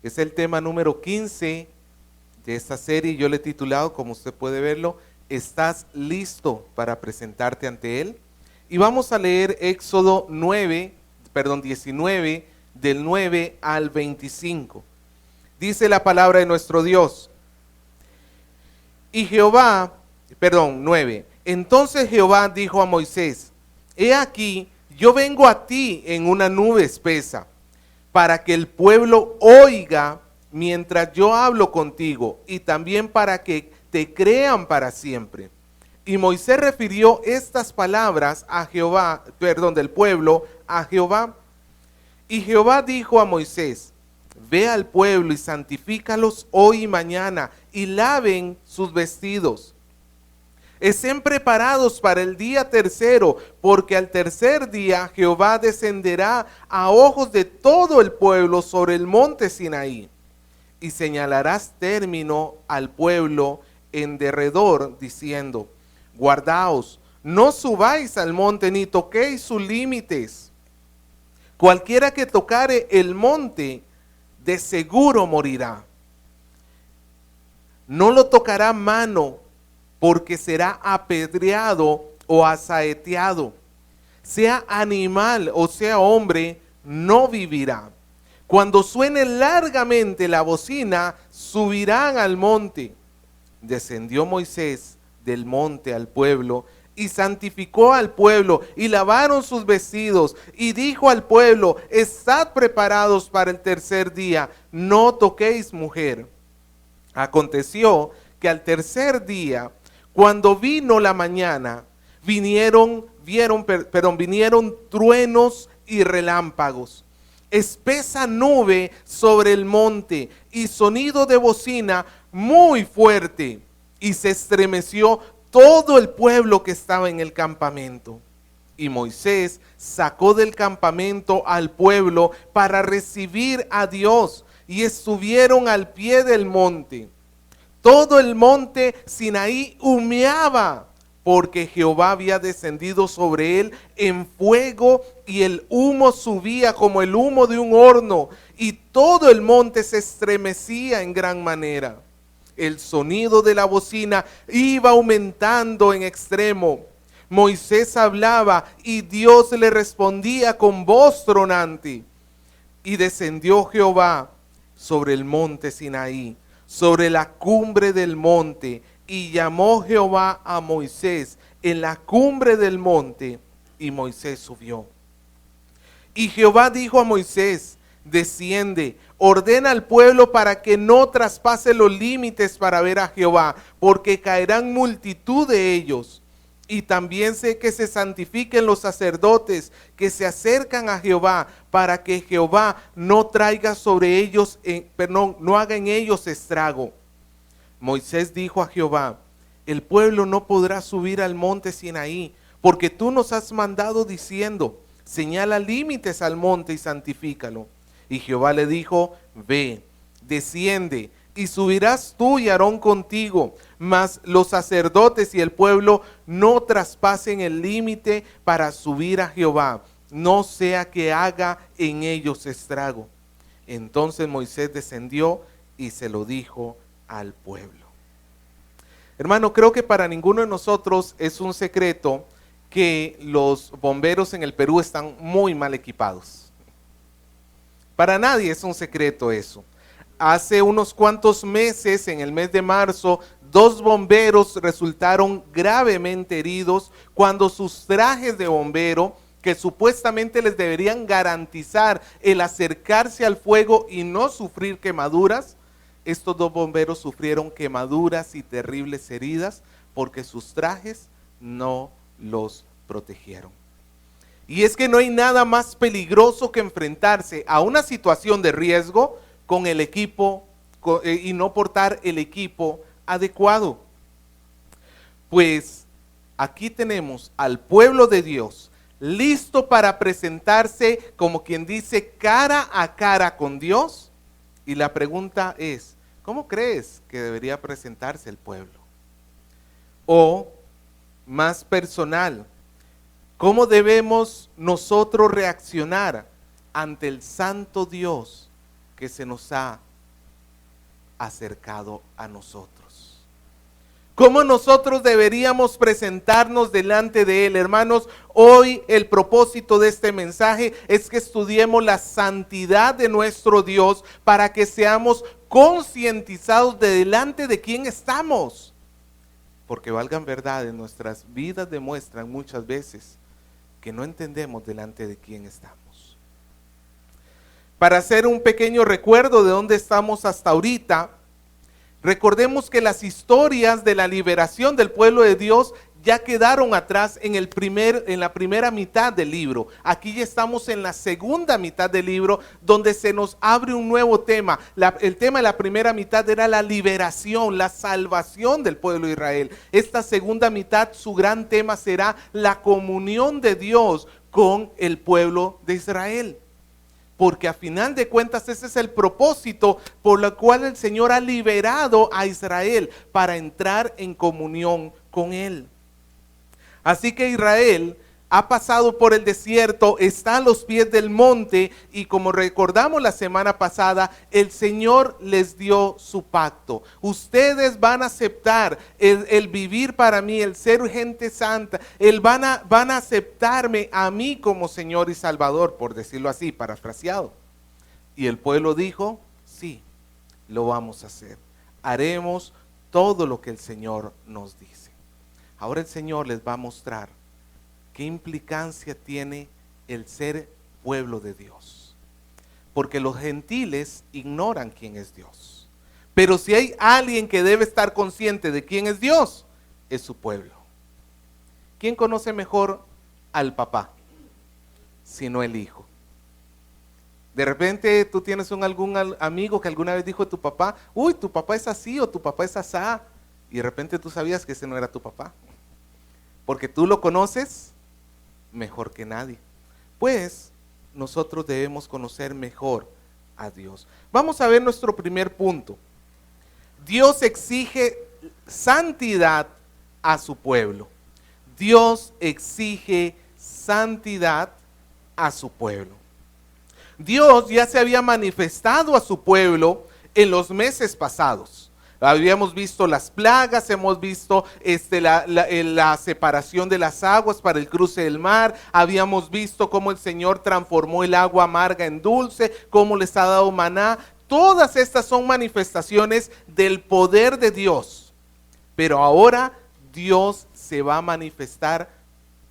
Es el tema número 15 de esta serie. Yo le he titulado, como usted puede verlo, ¿estás listo para presentarte ante Él? Y vamos a leer Éxodo 19, del 9 al 25. Dice la palabra de nuestro Dios. Y 9. Entonces Jehová dijo a Moisés: He aquí, yo vengo a ti en una nube espesa, para que el pueblo oiga mientras yo hablo contigo, y también para que te crean para siempre. Y Moisés refirió estas palabras a Jehová, del pueblo a Jehová. Y Jehová dijo a Moisés: Ve al pueblo y santifícalos hoy y mañana, y laven sus vestidos. Estén preparados para el día tercero, porque al tercer día Jehová descenderá a ojos de todo el pueblo sobre el monte Sinaí. Y señalarás término al pueblo en derredor, diciendo: Guardaos, no subáis al monte, ni toquéis sus límites. Cualquiera que tocare el monte, de seguro morirá. No lo tocará mano, porque será apedreado o asaeteado. Sea animal o sea hombre, no vivirá. Cuando suene largamente la bocina, subirán al monte. Descendió Moisés del monte al pueblo y santificó al pueblo y lavaron sus vestidos, y dijo al pueblo: Estad preparados para el tercer día, no toquéis mujer. Aconteció que al tercer día, cuando vino la mañana, vinieron truenos y relámpagos, espesa nube sobre el monte y sonido de bocina muy fuerte, y se estremeció todo el pueblo que estaba en el campamento. Y Moisés sacó del campamento al pueblo para recibir a Dios, y estuvieron al pie del monte. Todo el monte Sinaí humeaba, porque Jehová había descendido sobre él en fuego, y el humo subía como el humo de un horno, y todo el monte se estremecía en gran manera. El sonido de la bocina iba aumentando en extremo. Moisés hablaba y Dios le respondía con voz tronante. Y descendió Jehová sobre el monte Sinaí, sobre la cumbre del monte, y llamó Jehová a Moisés en la cumbre del monte, y Moisés subió. Y Jehová dijo a Moisés: Desciende, ordena al pueblo para que no traspase los límites para ver a Jehová, porque caerán multitud de ellos. Y también sé que se santifiquen los sacerdotes que se acercan a Jehová, para que Jehová no traiga sobre ellos, no haga en ellos estrago. Moisés dijo a Jehová: El pueblo no podrá subir al monte Sinaí, porque tú nos has mandado diciendo: Señala límites al monte y santifícalo. Y Jehová le dijo: Ve, desciende, y subirás tú y Aarón contigo, mas los sacerdotes y el pueblo no traspasen el límite para subir a Jehová, no sea que haga en ellos estrago. Entonces Moisés descendió y se lo dijo al pueblo. Hermano, creo que para ninguno de nosotros es un secreto que los bomberos en el Perú están muy mal equipados. Para nadie es un secreto eso. Hace unos cuantos meses, en el mes de marzo, 2 bomberos resultaron gravemente heridos cuando sus trajes de bombero, que supuestamente les deberían garantizar el acercarse al fuego y no sufrir quemaduras, estos 2 bomberos sufrieron quemaduras y terribles heridas porque sus trajes no los protegieron. Y es que no hay nada más peligroso que enfrentarse a una situación de riesgo con el equipo y no portar el equipo adecuado. Pues aquí tenemos al pueblo de Dios listo para presentarse, como quien dice, cara a cara con Dios. Y la pregunta es: ¿cómo crees que debería presentarse el pueblo? O más personal, ¿cómo debemos nosotros reaccionar ante el santo Dios que se nos ha acercado a nosotros. ¿Cómo nosotros deberíamos presentarnos delante de Él? Hermanos, hoy el propósito de este mensaje es que estudiemos la santidad de nuestro Dios para que seamos concientizados de delante de quién estamos. Porque valgan verdades, nuestras vidas demuestran muchas veces que no entendemos delante de quién estamos. Para hacer un pequeño recuerdo de dónde estamos hasta ahorita, recordemos que las historias de la liberación del pueblo de Dios ya quedaron atrás en la primera mitad del libro. Aquí ya estamos en la segunda mitad del libro, donde se nos abre un nuevo tema. El tema de la primera mitad era la liberación, la salvación del pueblo de Israel. Esta segunda mitad, su gran tema será la comunión de Dios con el pueblo de Israel. Porque a final de cuentas ese es el propósito por el cual el Señor ha liberado a Israel, para entrar en comunión con Él. Así que Israel ha pasado por el desierto, está a los pies del monte, y como recordamos la semana pasada, el Señor les dio su pacto. Ustedes van a aceptar el vivir para mí, el ser gente santa, van a aceptarme a mí como Señor y Salvador, por decirlo así, parafraseado. Y el pueblo dijo, sí, lo vamos a hacer. Haremos todo lo que el Señor nos dice. Ahora el Señor les va a mostrar qué implicancia tiene el ser pueblo de Dios. Porque los gentiles ignoran quién es Dios. Pero si hay alguien que debe estar consciente de quién es Dios, es su pueblo. ¿Quién conoce mejor al papá? Sino el hijo. De repente tú tienes algún amigo que alguna vez dijo de tu papá, uy, tu papá es así o tu papá es asá. Y de repente tú sabías que ese no era tu papá. Porque tú lo conoces mejor que nadie. Pues nosotros debemos conocer mejor a Dios. Vamos a ver nuestro primer punto. Dios exige santidad a su pueblo. Dios exige santidad a su pueblo. Dios ya se había manifestado a su pueblo en los meses pasados. Habíamos visto las plagas, hemos visto la separación de las aguas para el cruce del mar, habíamos visto cómo el Señor transformó el agua amarga en dulce, cómo les ha dado maná. Todas estas son manifestaciones del poder de Dios. Pero ahora Dios se va a manifestar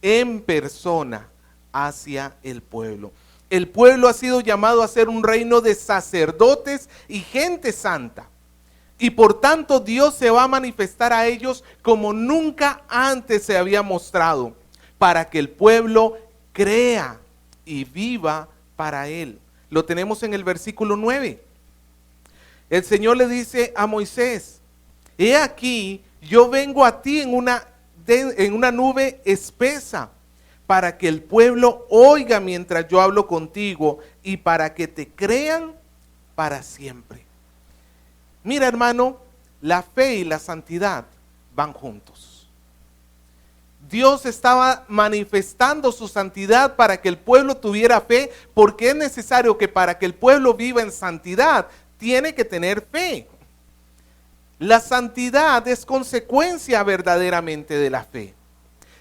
en persona hacia el pueblo. El pueblo ha sido llamado a ser un reino de sacerdotes y gente santa. Y por tanto Dios se va a manifestar a ellos como nunca antes se había mostrado, para que el pueblo crea y viva para Él. Lo tenemos en el versículo 9. El Señor le dice a Moisés, he aquí, yo vengo a ti en una nube espesa, para que el pueblo oiga mientras yo hablo contigo y para que te crean para siempre. Mira, hermano, la fe y la santidad van juntos. Dios estaba manifestando su santidad para que el pueblo tuviera fe, porque es necesario que para que el pueblo viva en santidad, tiene que tener fe. La santidad es consecuencia verdaderamente de la fe.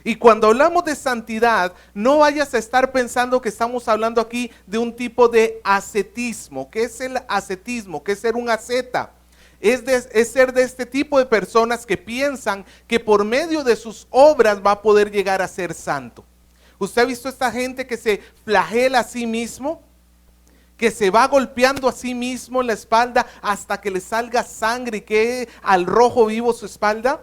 Y cuando hablamos de santidad, no vayas a estar pensando que estamos hablando aquí de un tipo de ascetismo. ¿Qué es el ascetismo? ¿Qué es ser un asceta? Es ser de este tipo de personas que piensan que por medio de sus obras va a poder llegar a ser santo. ¿Usted ha visto esta gente que se flagela a sí mismo? Que se va golpeando a sí mismo en la espalda hasta que le salga sangre y quede al rojo vivo su espalda.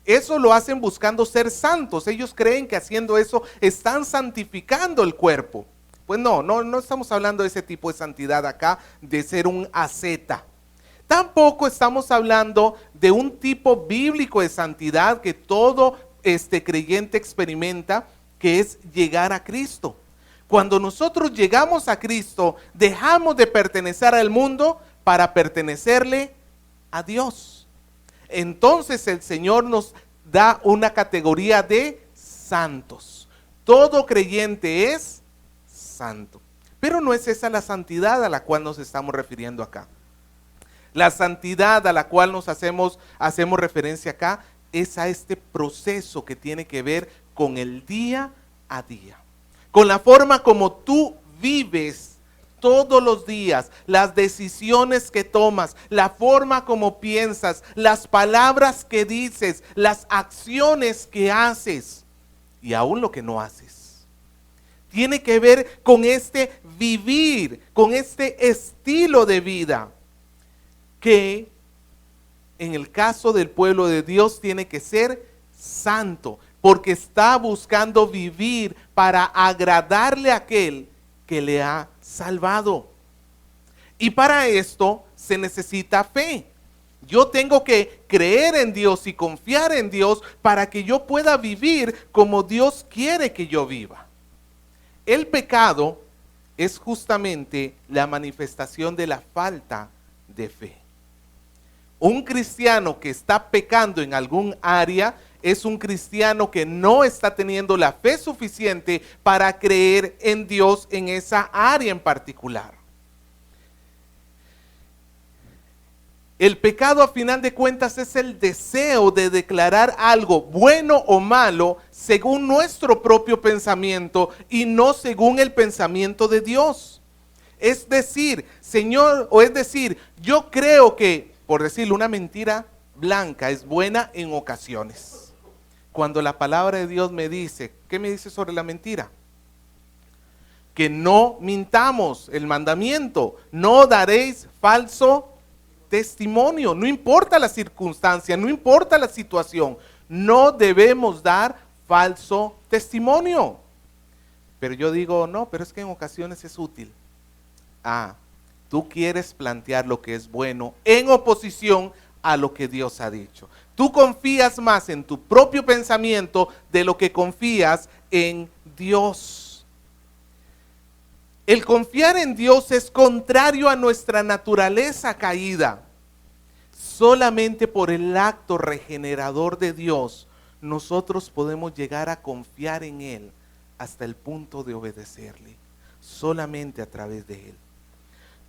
Eso lo hacen buscando ser santos. Ellos creen que haciendo eso están santificando el cuerpo. Pues no estamos hablando de ese tipo de santidad acá, de ser un asceta. Tampoco estamos hablando de un tipo bíblico de santidad que todo creyente experimenta, que es llegar a Cristo. Cuando nosotros llegamos a Cristo, dejamos de pertenecer al mundo para pertenecerle a Dios. Entonces el Señor nos da una categoría de santos. Todo creyente es santo. Pero no es esa la santidad a la cual nos estamos refiriendo acá. La santidad a la cual nos hacemos referencia acá es a este proceso que tiene que ver con el día a día, con la forma como tú vives todos los días, las decisiones que tomas, la forma como piensas, las palabras que dices, las acciones que haces y aún lo que no haces. Tiene que ver con este vivir, con este estilo de vida que en el caso del pueblo de Dios tiene que ser santo, porque está buscando vivir para agradarle a aquel que le ha salvado. Y para esto se necesita fe. Yo tengo que creer en Dios y confiar en Dios para que yo pueda vivir como Dios quiere que yo viva. El pecado es justamente la manifestación de la falta de fe. Un cristiano que está pecando en algún área es un cristiano que no está teniendo la fe suficiente para creer en Dios en esa área en particular. El pecado, a final de cuentas, es el deseo de declarar algo bueno o malo según nuestro propio pensamiento y no según el pensamiento de Dios. Es decir, yo creo que, por decirlo, una mentira blanca es buena en ocasiones. Cuando la palabra de Dios me dice, ¿qué me dice sobre la mentira? Que no mintamos, el mandamiento, no daréis falso testimonio, no importa la circunstancia, no importa la situación, no debemos dar falso testimonio. Pero yo digo, no, pero es que en ocasiones es útil. Tú quieres plantear lo que es bueno en oposición a lo que Dios ha dicho. Tú confías más en tu propio pensamiento de lo que confías en Dios. El confiar en Dios es contrario a nuestra naturaleza caída. Solamente por el acto regenerador de Dios, nosotros podemos llegar a confiar en Él hasta el punto de obedecerle. Solamente a través de Él.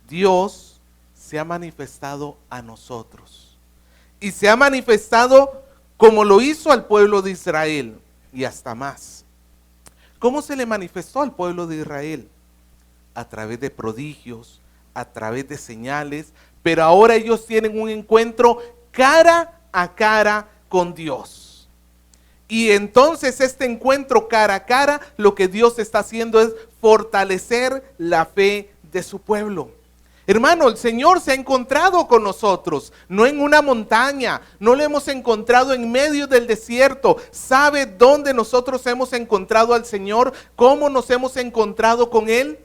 Dios se ha manifestado a nosotros. Y se ha manifestado como lo hizo al pueblo de Israel y hasta más. ¿Cómo se le manifestó al pueblo de Israel? A través de prodigios, a través de señales, pero ahora ellos tienen un encuentro cara a cara con Dios. Y entonces este encuentro cara a cara, lo que Dios está haciendo es fortalecer la fe de su pueblo. Hermano, el Señor se ha encontrado con nosotros, no en una montaña, no lo hemos encontrado en medio del desierto. ¿Sabe dónde nosotros hemos encontrado al Señor? ¿Cómo nos hemos encontrado con Él?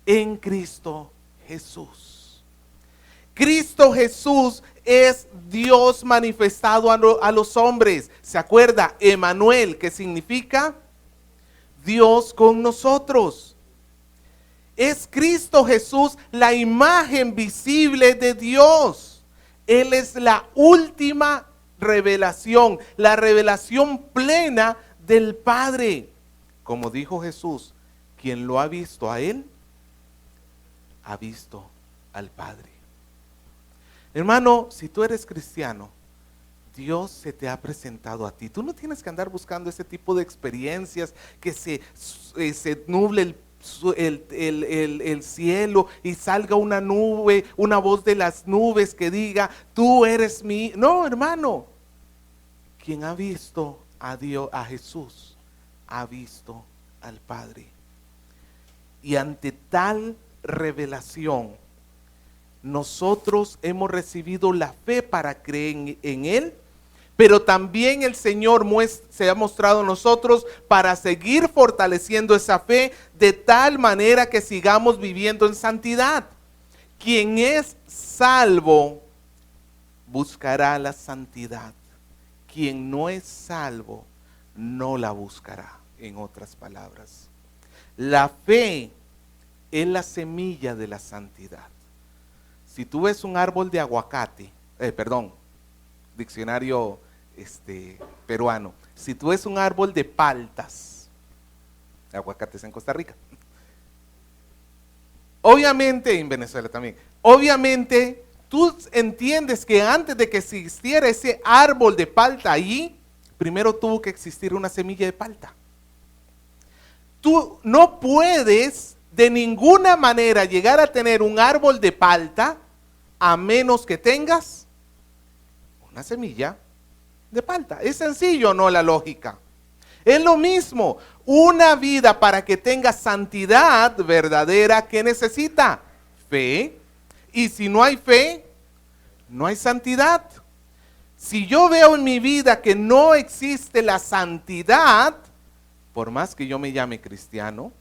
En Cristo Jesús. Cristo Jesús es Dios manifestado a los hombres. ¿Se acuerda? Emmanuel, que significa Dios con nosotros. Es Cristo Jesús la imagen visible de Dios. Él es la última revelación, la revelación plena del Padre. Como dijo Jesús, quien lo ha visto a Él, ha visto al Padre. Hermano, si tú eres cristiano, Dios se te ha presentado a ti. Tú no tienes que andar buscando ese tipo de experiencias que se nuble el cielo y salga una nube, una voz de las nubes que diga, tú eres mi. No, hermano, quien ha visto a Dios, a Jesús, ha visto al Padre. Y ante tal revelación, nosotros hemos recibido la fe para creer en Él, pero también el Señor se ha mostrado a nosotros para seguir fortaleciendo esa fe de tal manera que sigamos viviendo en santidad. Quien es salvo buscará la santidad. Quien no es salvo no la buscará, en otras palabras. La fe es la semilla de la santidad. Si tú ves un árbol de aguacate, diccionario peruano, si tú ves un árbol de paltas, aguacates en Costa Rica, obviamente, en Venezuela también, obviamente tú entiendes que antes de que existiera ese árbol de palta allí, primero tuvo que existir una semilla de palta. Tú no puedes de ninguna manera llegar a tener un árbol de palta a menos que tengas una semilla de palta. ¿Es sencillo o no la lógica? Es lo mismo, una vida para que tenga santidad verdadera, ¿qué necesita? Fe. Y si no hay fe, no hay santidad. Si yo veo en mi vida que no existe la santidad, por más que yo me llame cristiano,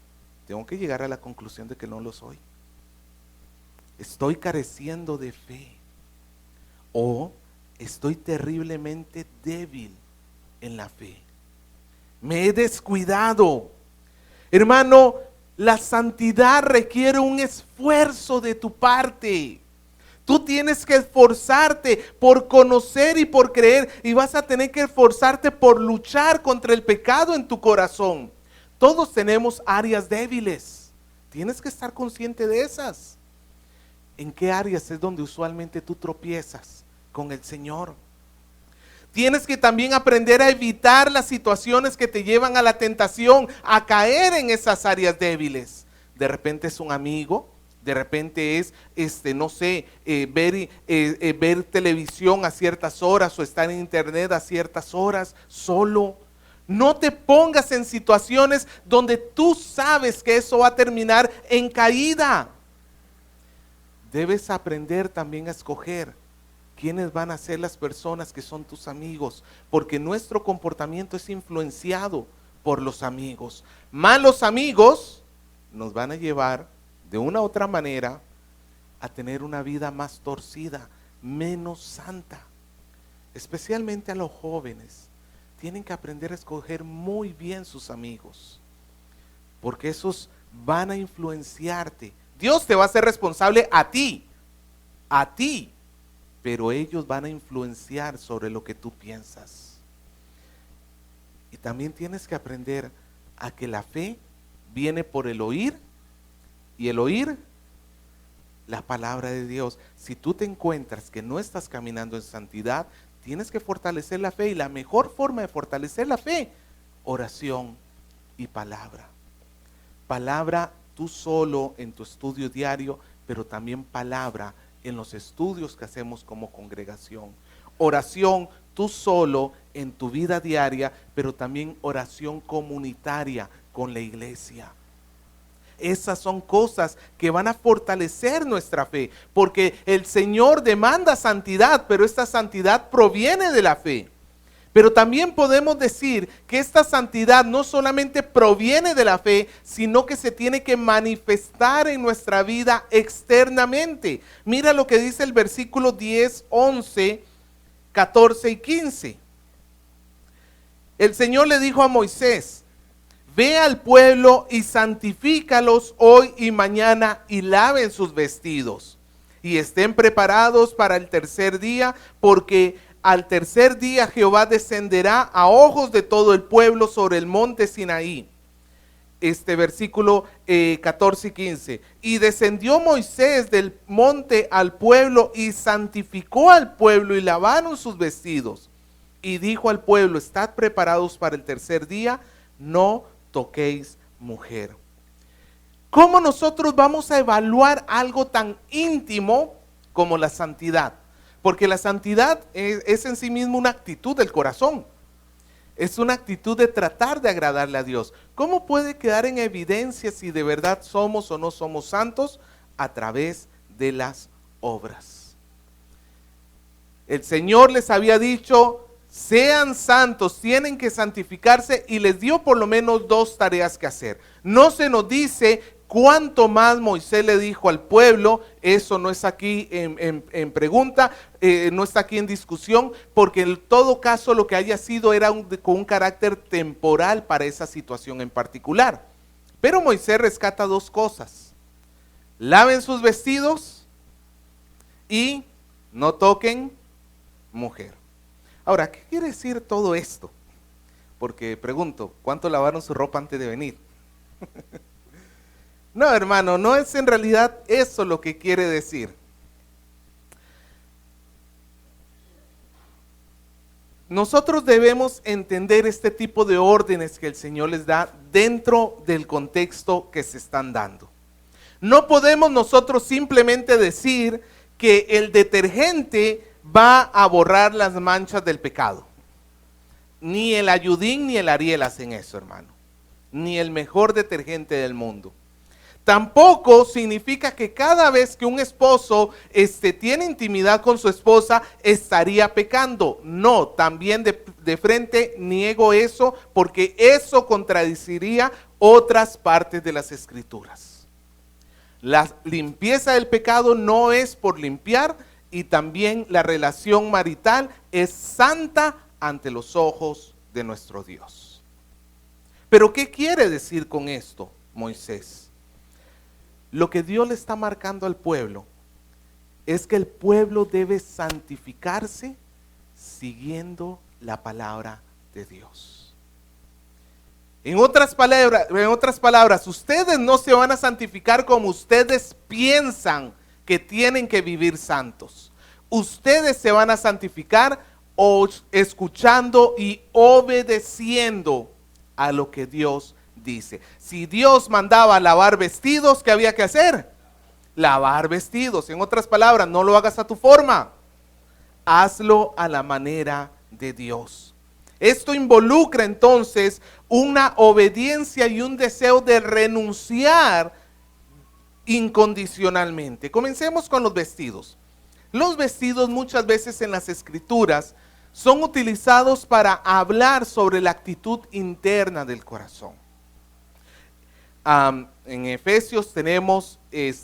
tengo que llegar a la conclusión de que no lo soy. Estoy careciendo de fe o estoy terriblemente débil en la fe. Me he descuidado. Hermano, la santidad requiere un esfuerzo de tu parte. Tú tienes que esforzarte por conocer y por creer, y vas a tener que esforzarte por luchar contra el pecado en tu corazón. Todos tenemos áreas débiles. Tienes que estar consciente de esas. ¿En qué áreas es donde usualmente tú tropiezas con el Señor? Tienes que también aprender a evitar las situaciones que te llevan a la tentación, a caer en esas áreas débiles. De repente es un amigo, de repente es, no sé, ver televisión a ciertas horas o estar en internet a ciertas horas solo. No te pongas en situaciones donde tú sabes que eso va a terminar en caída. Debes aprender también a escoger quiénes van a ser las personas que son tus amigos, porque nuestro comportamiento es influenciado por los amigos. Malos amigos nos van a llevar de una u otra manera a tener una vida más torcida, menos santa. Especialmente a los jóvenes, tienen que aprender a escoger muy bien sus amigos, porque esos van a influenciarte. Dios te va a hacer responsable a ti, pero ellos van a influenciar sobre lo que tú piensas. Y también tienes que aprender a que la fe viene por el oír, y el oír la palabra de Dios. Si tú te encuentras que no estás caminando en santidad, tienes que fortalecer la fe, y la mejor forma de fortalecer la fe, oración y palabra. Palabra tú solo en tu estudio diario, pero también palabra en los estudios que hacemos como congregación. Oración tú solo en tu vida diaria, pero también oración comunitaria con la iglesia. Esas son cosas que van a fortalecer nuestra fe, porque el Señor demanda santidad, pero esta santidad proviene de la fe. Pero también podemos decir que esta santidad no solamente proviene de la fe, sino que se tiene que manifestar en nuestra vida externamente. Mira lo que dice el versículo 10, 11, 14 y 15. El Señor le dijo a Moisés: ve al pueblo y santifícalos hoy y mañana, y laven sus vestidos, y estén preparados para el tercer día, porque al tercer día Jehová descenderá a ojos de todo el pueblo sobre el monte Sinaí. Versículo 14 y 15. Y descendió Moisés del monte al pueblo y santificó al pueblo, y lavaron sus vestidos. Y dijo al pueblo: estad preparados para el tercer día, no toquéis mujer. ¿Cómo nosotros vamos a evaluar algo tan íntimo como la santidad? Porque la santidad es en sí mismo una actitud del corazón. Es una actitud de tratar de agradarle a Dios. ¿Cómo puede quedar en evidencia si de verdad somos o no somos santos? A través de las obras. El Señor les había dicho: sean santos, tienen que santificarse, y les dio por lo menos dos tareas que hacer. No se nos dice cuánto más Moisés le dijo al pueblo. Eso no es aquí en pregunta, no está aquí en discusión, porque en todo caso lo que haya sido era con un carácter temporal para esa situación en particular. Pero Moisés rescata dos cosas: laven sus vestidos y no toquen mujer. Ahora, ¿qué quiere decir todo esto? Porque pregunto, ¿cuánto lavaron su ropa antes de venir? No, hermano, no es en realidad eso lo que quiere decir. Nosotros debemos entender este tipo de órdenes que el Señor les da dentro del contexto que se están dando. No podemos nosotros simplemente decir que el detergente va a borrar las manchas del pecado. Ni el Ayudín ni el Ariel hacen eso, hermano. Ni el mejor detergente del mundo. Tampoco significa que cada vez que un esposo tiene intimidad con su esposa estaría pecando. No, también de frente niego eso, porque eso contradeciría otras partes de las Escrituras. La limpieza del pecado no es por limpiar, y también la relación marital es santa ante los ojos de nuestro Dios. Pero ¿qué quiere decir con esto, Moisés? Lo que Dios le está marcando al pueblo es que el pueblo debe santificarse siguiendo la palabra de Dios. En otras palabras, ustedes no se van a santificar como ustedes piensan que tienen que vivir santos. Ustedes se van a santificar escuchando y obedeciendo a lo que Dios dice. Si Dios mandaba lavar vestidos, ¿qué había que hacer? Lavar vestidos. En otras palabras, no lo hagas a tu forma, hazlo a la manera de Dios. Esto involucra entonces una obediencia y un deseo de renunciar incondicionalmente. Comencemos con los vestidos. Los vestidos muchas veces en las Escrituras son utilizados para hablar sobre la actitud interna del corazón. En Efesios tenemos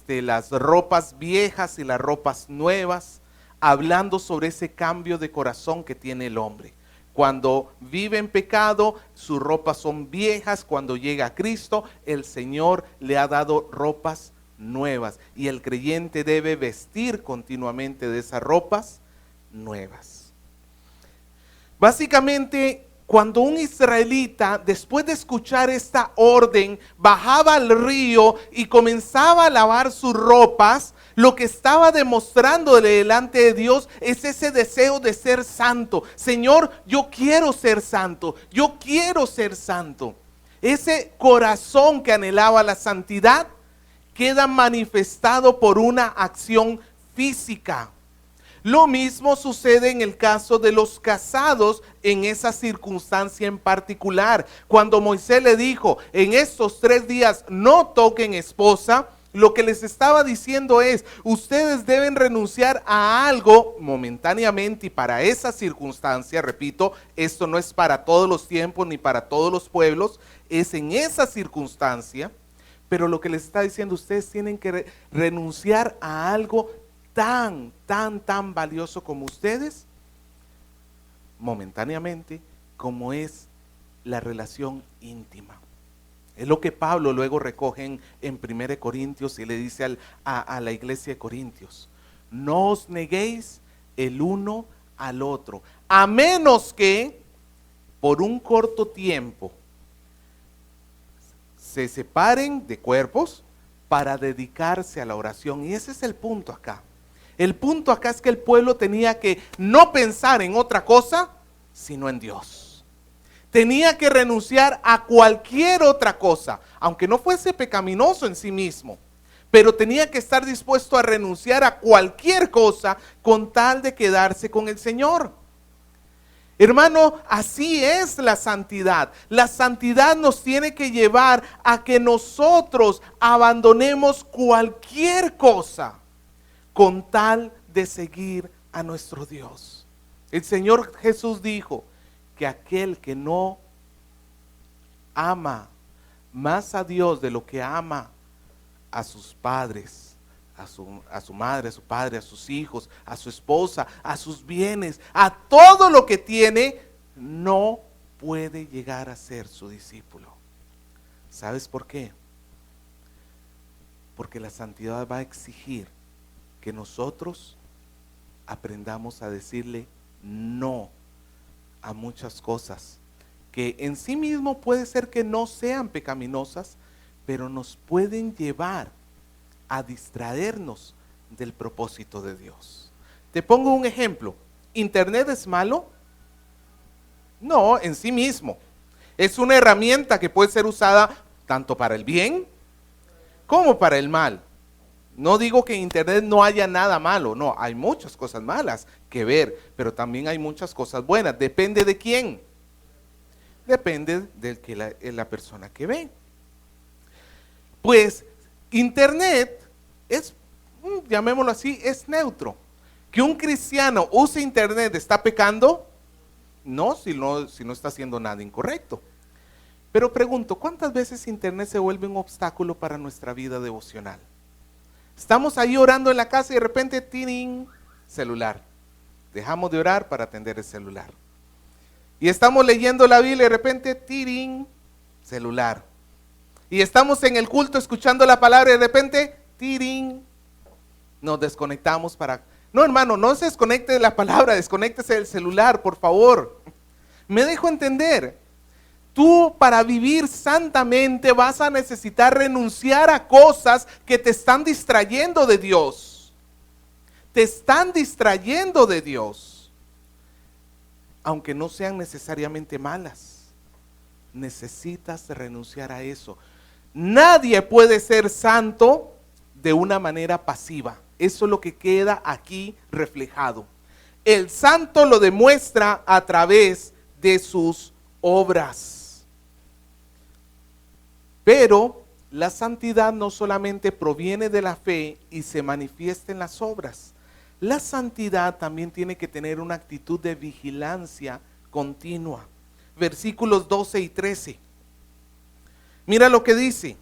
las ropas viejas y las ropas nuevas, hablando sobre ese cambio de corazón que tiene el hombre. Cuando vive en pecado, sus ropas son viejas. Cuando llega a Cristo, el Señor le ha dado ropas nuevas, y el creyente debe vestir continuamente de esas ropas nuevas. Básicamente, cuando un israelita, después de escuchar esta orden, bajaba al río y comenzaba a lavar sus ropas, lo que estaba demostrando delante de Dios es ese deseo de ser santo. Señor, yo quiero ser santo, yo quiero ser santo. Ese corazón que anhelaba la santidad queda manifestado por una acción física. Lo mismo sucede en el caso de los casados en esa circunstancia en particular. Cuando Moisés le dijo, en estos 3 días no toquen esposa, lo que les estaba diciendo es, ustedes deben renunciar a algo momentáneamente y para esa circunstancia. Repito, esto no es para todos los tiempos ni para todos los pueblos, es en esa circunstancia. Pero lo que les está diciendo, ustedes tienen que renunciar a algo tan valioso como ustedes, momentáneamente, como es la relación íntima. Es lo que Pablo luego recoge en 1 Corintios y le dice a la iglesia de Corintios: no os neguéis el uno al otro, a menos que por un corto tiempo se separen de cuerpos para dedicarse a la oración. Y ese es el punto acá. El punto acá es que el pueblo tenía que no pensar en otra cosa, sino en Dios. Tenía que renunciar a cualquier otra cosa, aunque no fuese pecaminoso en sí mismo, pero tenía que estar dispuesto a renunciar a cualquier cosa con tal de quedarse con el Señor. Hermano, así es la santidad. La santidad nos tiene que llevar a que nosotros abandonemos cualquier cosa con tal de seguir a nuestro Dios. El Señor Jesús dijo que aquel que no ama más a Dios de lo que ama a sus padres, a su madre, a su padre, a sus hijos, a su esposa, a sus bienes, a todo lo que tiene, no puede llegar a ser su discípulo. ¿Sabes por qué? Porque la santidad va a exigir que nosotros aprendamos a decirle no a muchas cosas que en sí mismo puede ser que no sean pecaminosas, pero nos pueden llevar a distraernos del propósito de Dios. Te pongo un ejemplo. ¿Internet es malo? No, en sí mismo. Es una herramienta que puede ser usada tanto para el bien como para el mal. No digo que en internet no haya nada malo, no, hay muchas cosas malas que ver, pero también hay muchas cosas buenas. Depende de quién. Depende de la persona que ve. Pues internet es, llamémoslo así, es neutro. Que un cristiano use internet, ¿está pecando? No, si no está haciendo nada incorrecto. Pero pregunto, ¿cuántas veces internet se vuelve un obstáculo para nuestra vida devocional? Estamos ahí orando en la casa y de repente, ¡tirín! Celular. Dejamos de orar para atender el celular. Y estamos leyendo la Biblia y de repente, ¡tirín! Celular. Y estamos en el culto escuchando la palabra y de repente, ¡tirín! Nos desconectamos para... No, hermano, no se desconecte de la palabra, desconéctese del celular, por favor. Me dejo entender. Tú, para vivir santamente, vas a necesitar renunciar a cosas que te están distrayendo de Dios. Te están distrayendo de Dios. Aunque no sean necesariamente malas. Necesitas renunciar a eso. Nadie puede ser santo de una manera pasiva. Eso es lo que queda aquí reflejado. El santo lo demuestra a través de sus obras. Pero la santidad no solamente proviene de la fe y se manifiesta en las obras. La santidad también tiene que tener una actitud de vigilancia continua. Versículos 12 y 13. Mira lo que dice.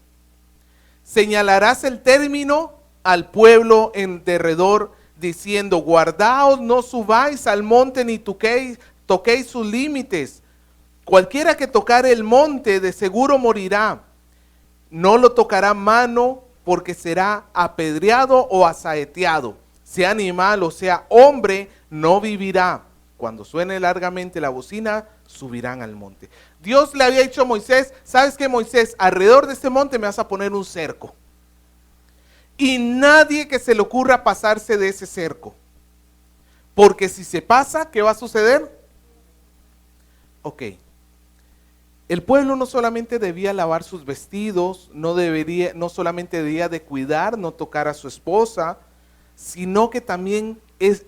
Señalarás el término al pueblo en derredor, diciendo, guardaos, no subáis al monte ni toquéis sus límites. Cualquiera que tocare el monte de seguro morirá. No lo tocará mano, porque será apedreado o asaeteado. Sea animal o sea hombre, no vivirá. Cuando suene largamente la bocina, subirán al monte. Dios le había dicho a Moisés, ¿sabes qué, Moisés? Alrededor de este monte me vas a poner un cerco. Y nadie que se le ocurra pasarse de ese cerco. Porque si se pasa, ¿qué va a suceder? Ok. El pueblo no solamente debía lavar sus vestidos, no solamente debía de cuidar, no tocar a su esposa, sino que también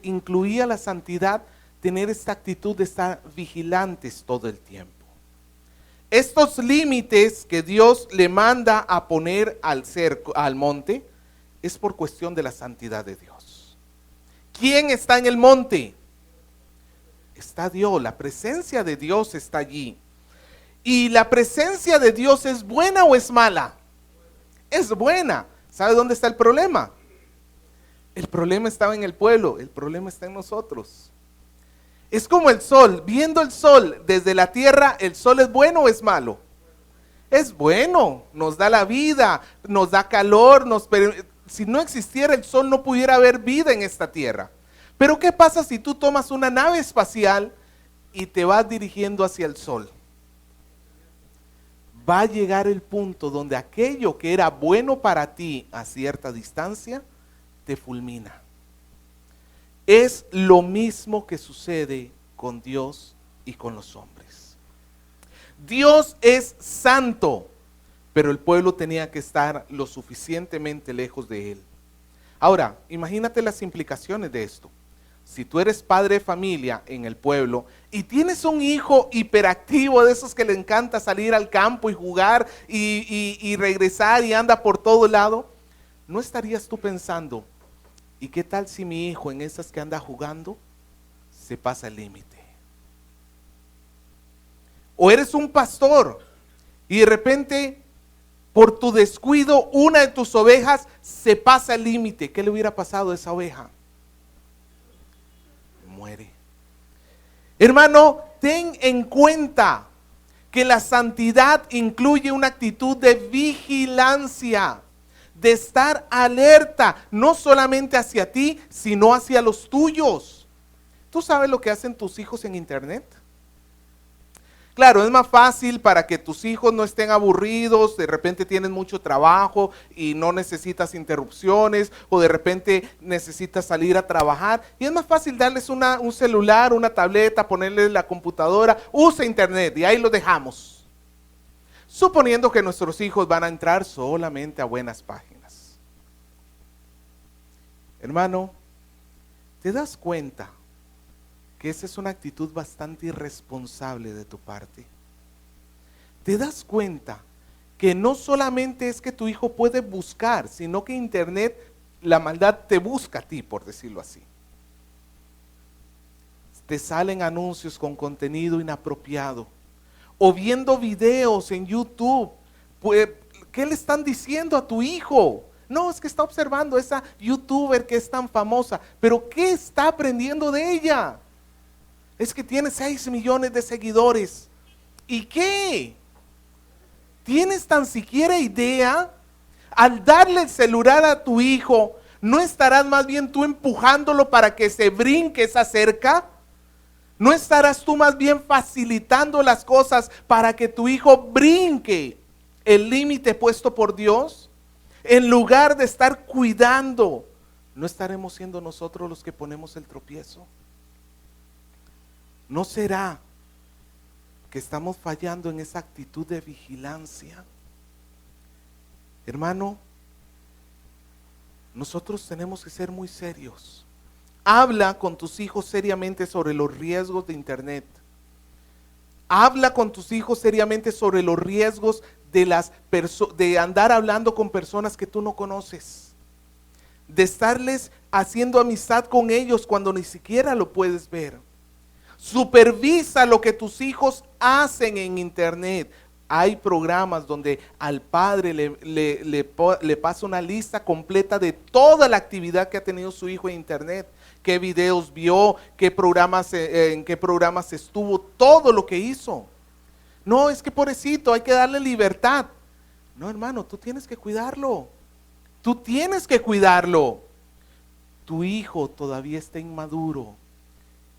incluía la santidad, tener esta actitud de estar vigilantes todo el tiempo. Estos límites que Dios le manda a poner al monte, es por cuestión de la santidad de Dios. ¿Quién está en el monte? Está Dios, la presencia de Dios está allí. ¿Y la presencia de Dios es buena o es mala? Es buena. ¿Sabe dónde está el problema? El problema estaba en el pueblo, el problema está en nosotros. Es como el sol, viendo el sol desde la tierra, ¿el sol es bueno o es malo? Es bueno, nos da la vida, nos da calor, si no existiera el sol no pudiera haber vida en esta tierra. Pero ¿qué pasa si tú tomas una nave espacial y te vas dirigiendo hacia el sol? Va a llegar el punto donde aquello que era bueno para ti a cierta distancia, te fulmina. Es lo mismo que sucede con Dios y con los hombres. Dios es santo, pero el pueblo tenía que estar lo suficientemente lejos de él. Ahora, imagínate las implicaciones de esto. Si tú eres padre de familia en el pueblo y tienes un hijo hiperactivo de esos que le encanta salir al campo y jugar y regresar y anda por todo lado, ¿no estarías tú pensando, ¿y qué tal si mi hijo en esas que anda jugando se pasa el límite? O eres un pastor y de repente por tu descuido una de tus ovejas se pasa el límite. ¿Qué le hubiera pasado a esa oveja? Muere. Hermano, ten en cuenta que la santidad incluye una actitud de vigilancia, de estar alerta, no solamente hacia ti, sino hacia los tuyos. ¿Tú sabes lo que hacen tus hijos en internet? Claro, es más fácil para que tus hijos no estén aburridos, de repente tienen mucho trabajo y no necesitas interrupciones, o de repente necesitas salir a trabajar, y es más fácil darles un celular, una tableta, ponerles la computadora, usa internet y ahí lo dejamos. Suponiendo que nuestros hijos van a entrar solamente a buenas páginas. Hermano, ¿te das cuenta que esa es una actitud bastante irresponsable de tu parte? ¿Te das cuenta que no solamente es que tu hijo puede buscar, sino que internet, la maldad te busca a ti, por decirlo así? Te salen anuncios con contenido inapropiado, o viendo videos en YouTube. Pues, ¿qué le están diciendo a tu hijo? No, es que está observando a esa youtuber que es tan famosa, pero ¿qué está aprendiendo de ella? Es que tiene 6 millones de seguidores. ¿Y qué? ¿Tienes tan siquiera idea? Al darle el celular a tu hijo, ¿no estarás más bien tú empujándolo para que se brinque esa cerca? ¿No estarás tú más bien facilitando las cosas para que tu hijo brinque el límite puesto por Dios? En lugar de estar cuidando, ¿no estaremos siendo nosotros los que ponemos el tropiezo? ¿No será que estamos fallando en esa actitud de vigilancia? Hermano, nosotros tenemos que ser muy serios. Habla con tus hijos seriamente sobre los riesgos de internet. Habla con tus hijos seriamente sobre los riesgos de andar hablando con personas que tú no conoces, de estarles haciendo amistad con ellos cuando ni siquiera lo puedes ver. Supervisa lo que tus hijos hacen en internet. Hay programas donde al padre le pasa una lista completa de toda la actividad que ha tenido su hijo en internet. Qué videos vio, en qué programas estuvo, todo lo que hizo. No, es que pobrecito, hay que darle libertad. No, hermano, tú tienes que cuidarlo. Tú tienes que cuidarlo. Tu hijo todavía está inmaduro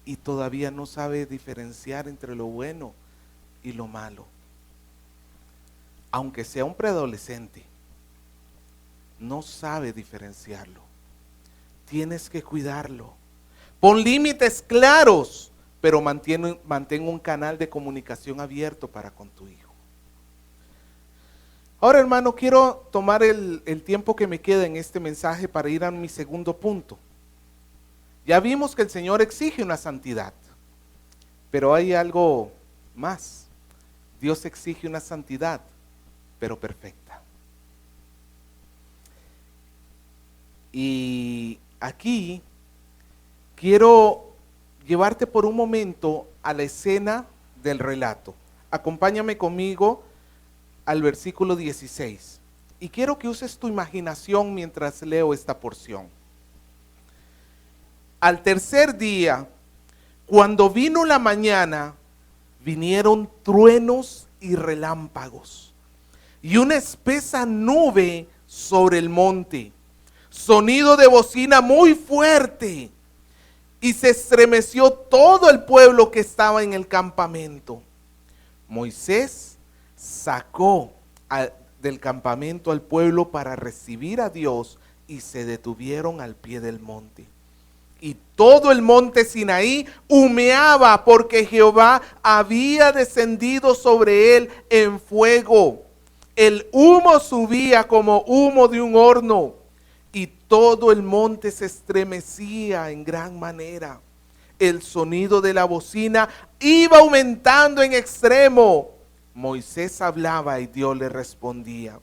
y todavía no sabe diferenciar entre lo bueno y lo malo. Aunque sea un preadolescente, no sabe diferenciarlo. Tienes que cuidarlo. Pon límites claros, pero mantén un canal de comunicación abierto para con tu hijo. Ahora, hermano, quiero tomar el tiempo que me queda en este mensaje para ir a mi segundo punto. Ya vimos que el Señor exige una santidad, pero hay algo más. Dios exige una santidad, pero perfecta. Y aquí quiero llevarte por un momento a la escena del relato. Acompáñame conmigo al versículo 16. Y quiero que uses tu imaginación mientras leo esta porción. Al tercer día, cuando vino la mañana, vinieron truenos y relámpagos, y una espesa nube sobre el monte, sonido de bocina muy fuerte, y se estremeció todo el pueblo que estaba en el campamento. Moisés sacó del campamento al pueblo para recibir a Dios, y se detuvieron al pie del monte. Y todo el monte Sinaí humeaba, porque Jehová había descendido sobre él en fuego. El humo subía como humo de un horno, y todo el monte se estremecía en gran manera. El sonido de la bocina iba aumentando en extremo. Moisés hablaba y Dios le respondía.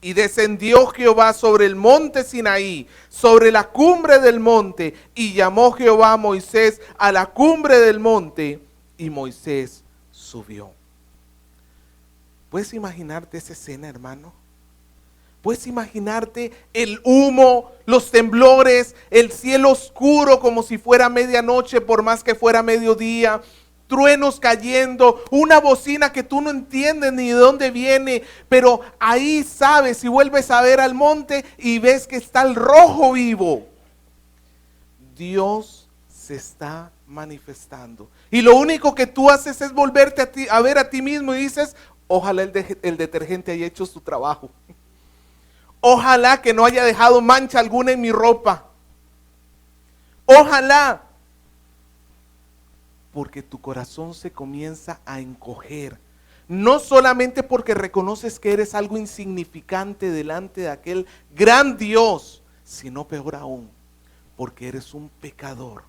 Y descendió Jehová sobre el monte Sinaí, sobre la cumbre del monte, y llamó Jehová a Moisés a la cumbre del monte, y Moisés subió. ¿Puedes imaginarte esa escena, hermano? ¿Puedes imaginarte el humo, los temblores, el cielo oscuro como si fuera medianoche por más que fuera mediodía? Truenos cayendo, una bocina que tú no entiendes ni de dónde viene, pero ahí sabes, y vuelves a ver al monte y ves que está el rojo vivo. Dios se está manifestando. Y lo único que tú haces es volverte a ver a ti mismo y dices, ojalá el detergente haya hecho su trabajo. Ojalá que no haya dejado mancha alguna en mi ropa. Ojalá. Porque tu corazón se comienza a encoger. No solamente porque reconoces que eres algo insignificante delante de aquel gran Dios, sino peor aún, porque eres un pecador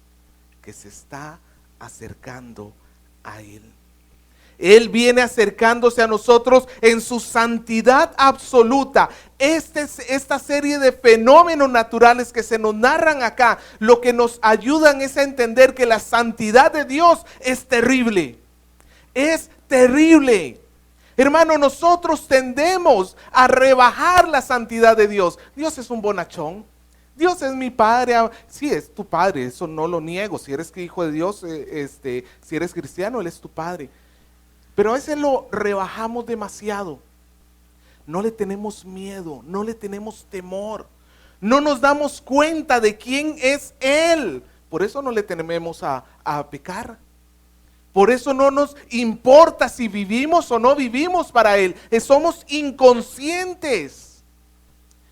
que se está acercando a Él. Él viene acercándose a nosotros en su santidad absoluta. Esta serie de fenómenos naturales que se nos narran acá, lo que nos ayudan es a entender que la santidad de Dios es terrible. Es terrible. Hermano, nosotros tendemos a rebajar la santidad de Dios. Dios es un bonachón. Dios es mi padre. Sí, es tu padre, eso no lo niego. Si eres hijo de Dios, si eres cristiano, Él es tu padre. Pero a veces lo rebajamos demasiado. No le tenemos miedo, no le tenemos temor. No nos damos cuenta de quién es Él. Por eso no le tememos a pecar. Por eso no nos importa si vivimos o no vivimos para Él. Somos inconscientes.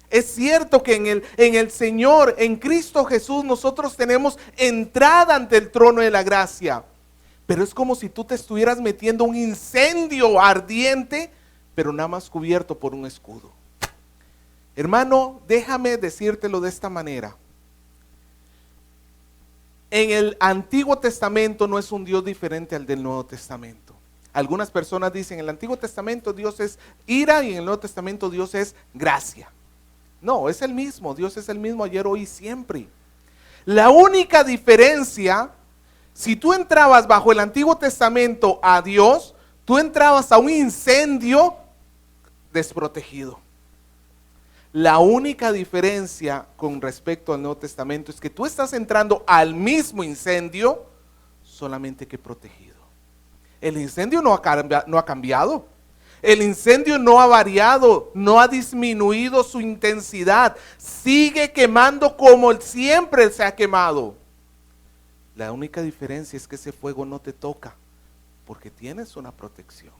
Es cierto que en el Señor, en Cristo Jesús, nosotros tenemos entrada ante el trono de la gracia. Pero es como si tú te estuvieras metiendo un incendio ardiente, pero nada más cubierto por un escudo. Hermano, déjame decírtelo de esta manera. En el Antiguo Testamento no es un Dios diferente al del Nuevo Testamento. Algunas personas dicen, en el Antiguo Testamento Dios es ira y en el Nuevo Testamento Dios es gracia. No, es el mismo, Dios es el mismo ayer, hoy y siempre. La única diferencia, si tú entrabas bajo el Antiguo Testamento a Dios, tú entrabas a un incendio desprotegido. La única diferencia con respecto al Nuevo Testamento es que tú estás entrando al mismo incendio, solamente que protegido. El incendio no ha cambiado. El incendio no ha variado, no ha disminuido su intensidad. Sigue quemando como siempre se ha quemado. La única diferencia es que ese fuego no te toca, porque tienes una protección.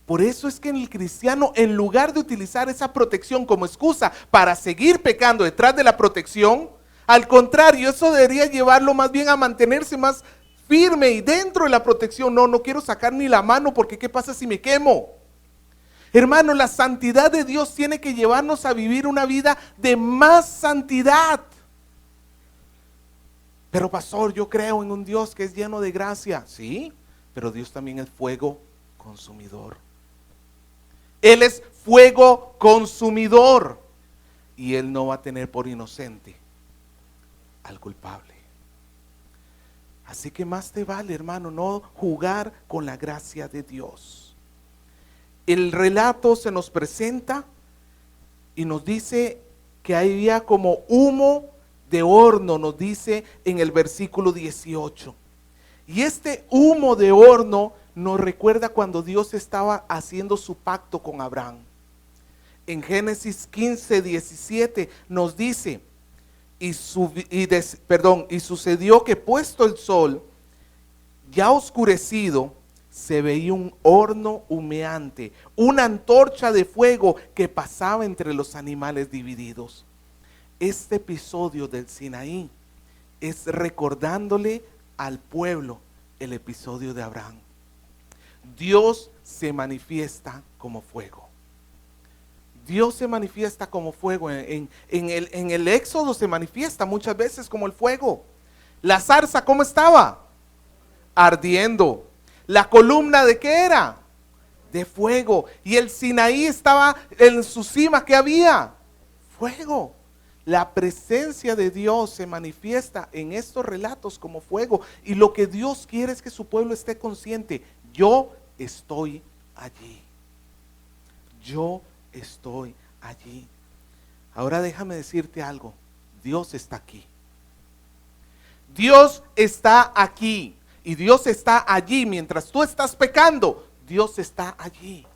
Por eso es que el cristiano, en lugar de utilizar esa protección como excusa para seguir pecando detrás de la protección, al contrario, eso debería llevarlo más bien a mantenerse más firme y dentro de la protección. No quiero sacar ni la mano porque ¿qué pasa si me quemo? Hermano, la santidad de Dios tiene que llevarnos a vivir una vida de más santidad. Pero pastor, yo creo en un Dios que es lleno de gracia. Sí, pero Dios también es fuego consumidor. Él es fuego consumidor y Él no va a tener por inocente al culpable. Así que más te vale, hermano, no jugar con la gracia de Dios. El relato se nos presenta y nos dice que había como humo de horno, nos dice en el versículo 18. Y este humo de horno nos recuerda cuando Dios estaba haciendo su pacto con Abraham. En Génesis 15, 17 nos dice, y sucedió que puesto el sol, ya oscurecido, se veía un horno humeante, una antorcha de fuego que pasaba entre los animales divididos. Este episodio del Sinaí es recordándole al pueblo el episodio de Abraham. Dios se manifiesta como fuego. Dios se manifiesta como fuego. En el Éxodo se manifiesta muchas veces como el fuego. La zarza, ¿cómo estaba? Ardiendo. La columna, ¿de qué era? De fuego. Y el Sinaí estaba en su cima, ¿qué había? Fuego. La presencia de Dios se manifiesta en estos relatos como fuego. Y lo que Dios quiere es que su pueblo esté consciente. Yo estoy allí. Yo estoy allí. Ahora déjame decirte algo. Dios está aquí. Dios está aquí. Y Dios está allí mientras tú estás pecando. Dios está allí.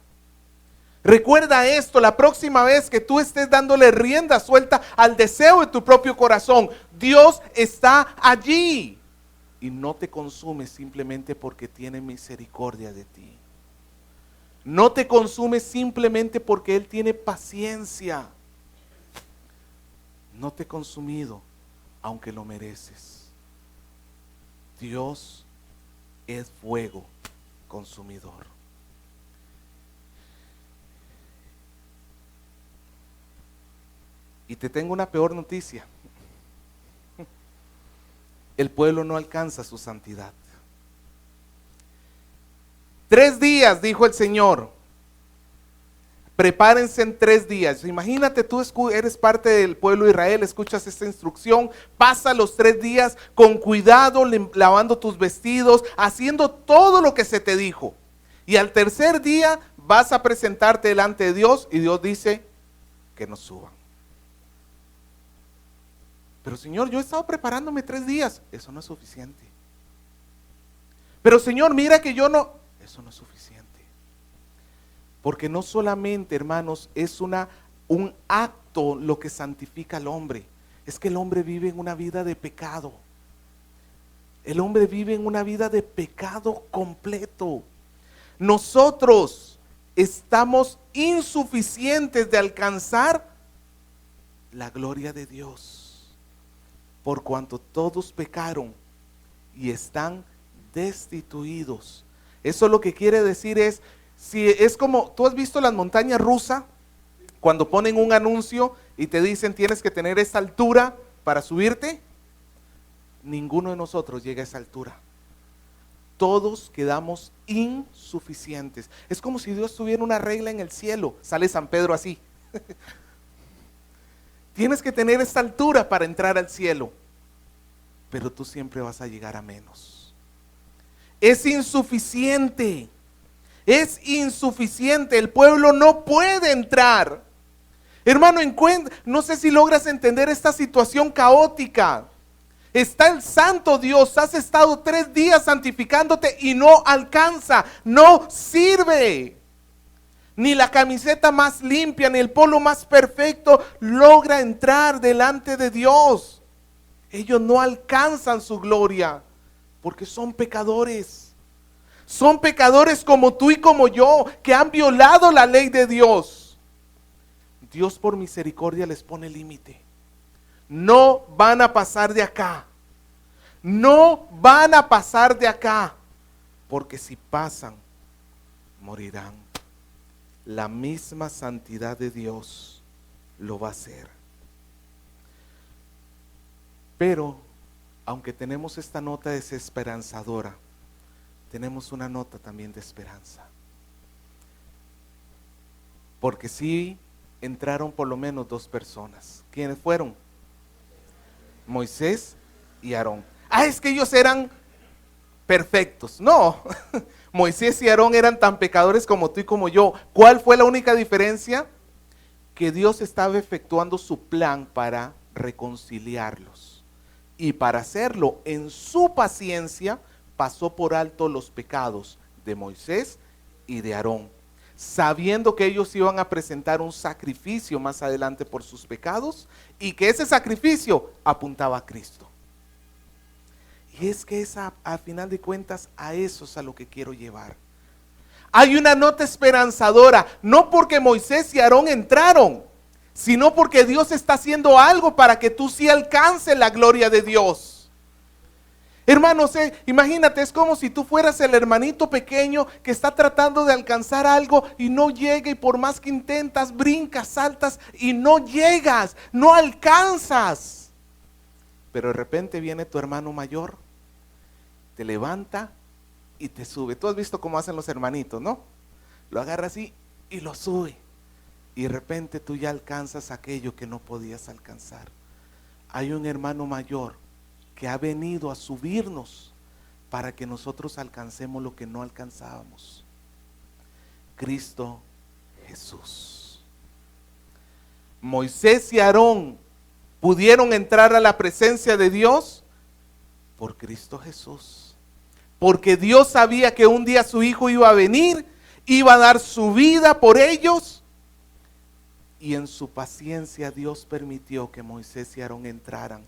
Recuerda esto, la próxima vez que tú estés dándole rienda suelta al deseo de tu propio corazón, Dios está allí. y no te consume simplemente porque tiene misericordia de ti. No te consume simplemente porque Él tiene paciencia. No te he consumido aunque lo mereces. Dios es fuego consumidor. Y te tengo una peor noticia. El pueblo no alcanza su santidad. 3 días, dijo el Señor. Prepárense en 3 días. Imagínate, tú eres parte del pueblo de Israel, escuchas esta instrucción, pasa los 3 días con cuidado, lavando tus vestidos, haciendo todo lo que se te dijo. Y al tercer día vas a presentarte delante de Dios y Dios dice que no suban. Pero Señor, yo he estado preparándome 3 días. Eso no es suficiente. Pero Señor, mira que yo no. Eso no es suficiente. Porque no solamente, hermanos, es un acto lo que santifica al hombre. Es que el hombre vive en una vida de pecado. El hombre vive en una vida de pecado completo. Nosotros estamos insuficientes de alcanzar la gloria de Dios. Por cuanto todos pecaron y están destituidos. Eso lo que quiere decir es, si es como, ¿tú has visto las montañas rusas? Cuando ponen un anuncio y te dicen tienes que tener esta altura para subirte. Ninguno de nosotros llega a esa altura. Todos quedamos insuficientes. Es como si Dios tuviera una regla en el cielo. Sale San Pedro así. Tienes que tener esta altura para entrar al cielo. Pero tú siempre vas a llegar a menos. Es insuficiente. Es insuficiente. El pueblo no puede entrar. Hermano, no sé si logras entender esta situación caótica. Está el santo Dios. Has estado 3 días santificándote y no alcanza. No sirve. Ni la camiseta más limpia, ni el polo más perfecto logra entrar delante de Dios. Ellos no alcanzan su gloria porque son pecadores. Son pecadores como tú y como yo, que han violado la ley de Dios. Dios por misericordia les pone límite. No van a pasar de acá. No van a pasar de acá. Porque si pasan, morirán. La misma santidad de Dios lo va a hacer. Pero, aunque tenemos esta nota desesperanzadora, tenemos una nota también de esperanza. Porque sí entraron por lo menos 2 personas. ¿Quiénes fueron? Moisés y Aarón. Es que ellos eran perfectos. No, Moisés y Aarón eran tan pecadores como tú y como yo. ¿Cuál fue la única diferencia? Que Dios estaba efectuando su plan para reconciliarlos. Y para hacerlo en su paciencia, pasó por alto los pecados de Moisés y de Aarón, sabiendo que ellos iban a presentar un sacrificio más adelante por sus pecados y que ese sacrificio apuntaba a Cristo. Y es que a final de cuentas a eso es a lo que quiero llevar. Hay una nota esperanzadora, no porque Moisés y Aarón entraron, sino porque Dios está haciendo algo para que tú sí alcances la gloria de Dios. Hermanos, imagínate, es como si tú fueras el hermanito pequeño que está tratando de alcanzar algo y no llega, y por más que intentas, brincas, saltas y no llegas, no alcanzas. Pero de repente viene tu hermano mayor, te levanta y te sube. Tú has visto cómo hacen los hermanitos, ¿no? Lo agarra así y lo sube. Y de repente tú ya alcanzas aquello que no podías alcanzar. Hay un hermano mayor que ha venido a subirnos para que nosotros alcancemos lo que no alcanzábamos. Cristo Jesús. Moisés y Aarón pudieron entrar a la presencia de Dios por Cristo Jesús. Porque Dios sabía que un día su Hijo iba a venir, iba a dar su vida por ellos. Y en su paciencia Dios permitió que Moisés y Aarón entraran.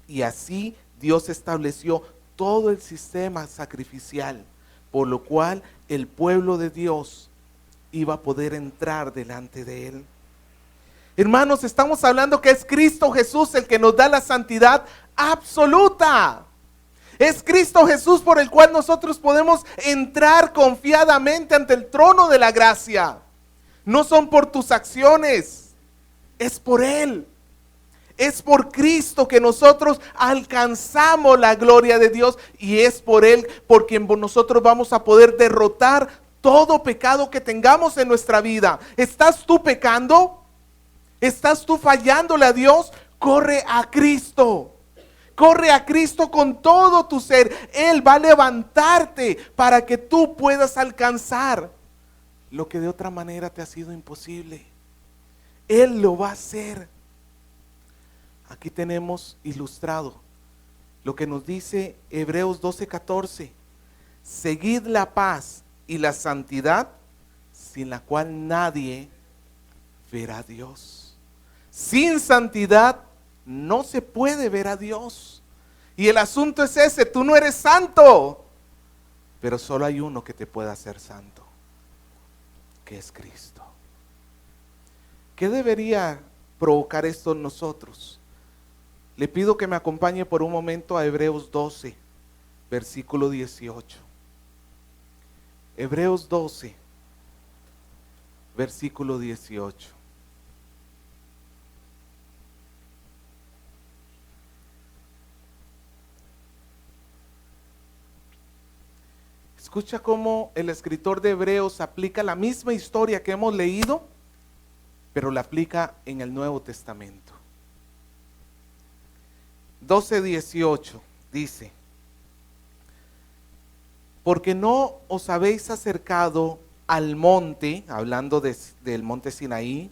Y así Dios estableció todo el sistema sacrificial, por lo cual el pueblo de Dios iba a poder entrar delante de Él. Hermanos, estamos hablando que es Cristo Jesús el que nos da la santidad absoluta. Es Cristo Jesús por el cual nosotros podemos entrar confiadamente ante el trono de la gracia. No son por tus acciones, es por Él. Es por Cristo que nosotros alcanzamos la gloria de Dios, y es por Él por quien nosotros vamos a poder derrotar todo pecado que tengamos en nuestra vida. ¿Estás tú pecando? ¿Estás tú fallándole a Dios? Corre a Cristo. Corre a Cristo con todo tu ser. Él va a levantarte para que tú puedas alcanzar lo que de otra manera te ha sido imposible. Él lo va a hacer. Aquí tenemos ilustrado lo que nos dice Hebreos 12:14. Seguid la paz y la santidad, sin la cual nadie verá a Dios. Sin santidad no se puede ver a Dios. Y el asunto es ese: tú no eres santo, pero solo hay uno que te puede hacer santo, que es Cristo. ¿Qué debería provocar esto en nosotros? Le pido que me acompañe por un momento a Hebreos 12, versículo 18. Hebreos 12, versículo 18. Escucha cómo el escritor de Hebreos aplica la misma historia que hemos leído, pero la aplica en el Nuevo Testamento. 12:18 dice: porque no os habéis acercado al monte, hablando del monte Sinaí,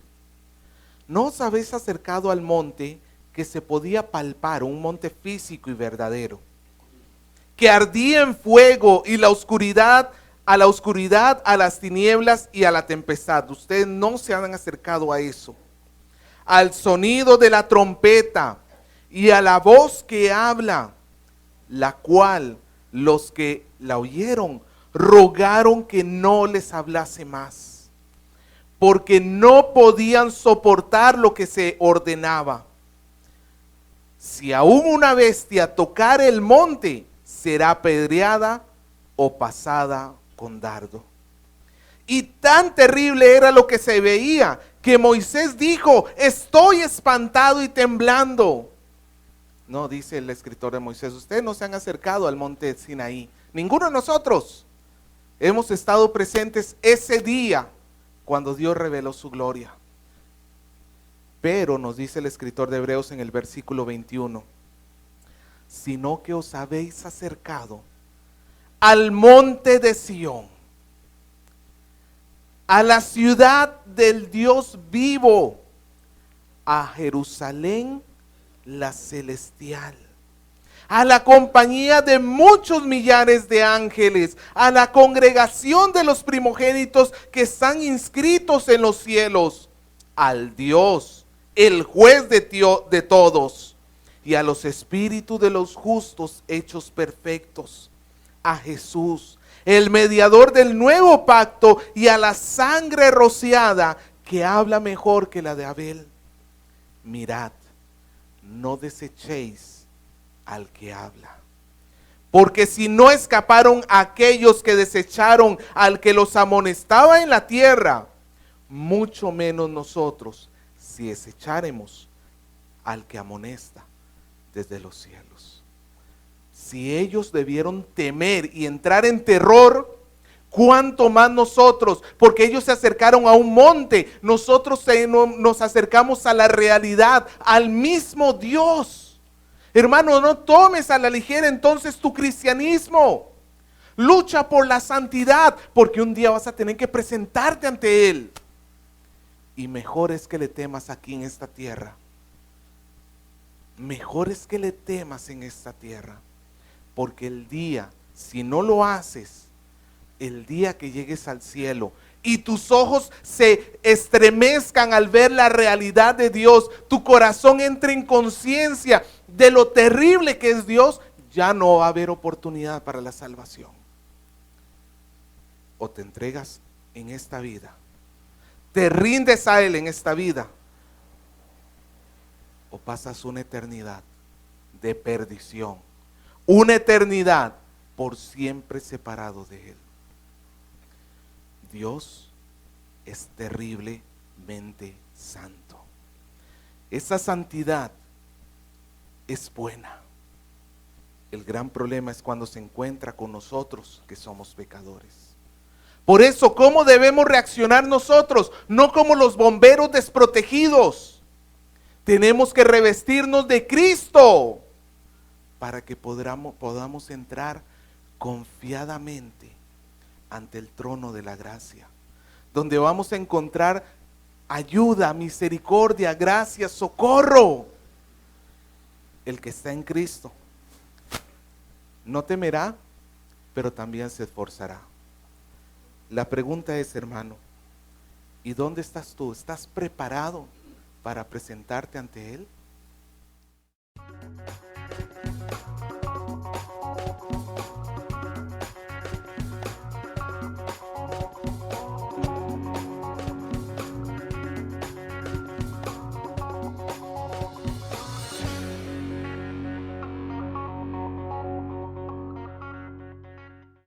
no os habéis acercado al monte que se podía palpar, un monte físico y verdadero, que ardía en fuego, y la oscuridad, a las tinieblas y a la tempestad. Ustedes no se han acercado a eso. Al sonido de la trompeta y a la voz que habla, la cual los que la oyeron rogaron que no les hablase más, porque no podían soportar lo que se ordenaba. Si aún una bestia tocar el monte, será apedreada o pasada con dardo. Y tan terrible era lo que se veía, que Moisés dijo: estoy espantado y temblando. No, dice el escritor de Moisés, ustedes no se han acercado al monte Sinaí. Ninguno de nosotros hemos estado presentes ese día cuando Dios reveló su gloria. Pero nos dice el escritor de Hebreos en el versículo 21, sino que os habéis acercado al monte de Sión, a la ciudad del Dios vivo, a Jerusalén la celestial, a la compañía de muchos millares de ángeles, a la congregación de los primogénitos que están inscritos en los cielos, al Dios, el juez de todos, y a los espíritus de los justos hechos perfectos, a Jesús, el mediador del nuevo pacto, y a la sangre rociada que habla mejor que la de Abel. Mirad, no desechéis al que habla, porque si no escaparon aquellos que desecharon al que los amonestaba en la tierra, mucho menos nosotros, si desecháremos al que amonesta desde los cielos. Si ellos debieron temer y entrar en terror, cuánto más nosotros, porque ellos se acercaron a un monte, nosotros nos acercamos a la realidad, al mismo Dios. Hermano, no tomes a la ligera entonces tu cristianismo. Lucha por la santidad, porque un día vas a tener que presentarte ante Él. Y mejor es que le temas aquí en esta tierra. Mejor es que le temas en esta tierra, porque el día, si no lo haces, el día que llegues al cielo y tus ojos se estremezcan al ver la realidad de Dios, tu corazón entre en conciencia de lo terrible que es Dios, ya no va a haber oportunidad para la salvación. O te entregas en esta vida, te rindes a Él en esta vida, o pasas una eternidad de perdición, una eternidad por siempre separado de Él. Dios es terriblemente santo. Esa santidad es buena. El gran problema es cuando se encuentra con nosotros que somos pecadores. Por eso, ¿cómo debemos reaccionar nosotros? No como los bomberos desprotegidos. Tenemos que revestirnos de Cristo para que podamos entrar confiadamente ante el trono de la gracia, donde vamos a encontrar ayuda, misericordia, gracia, socorro. El que está en Cristo no temerá, pero también se esforzará. La pregunta es, hermano, ¿y dónde estás tú? ¿Estás preparado para presentarte ante Él?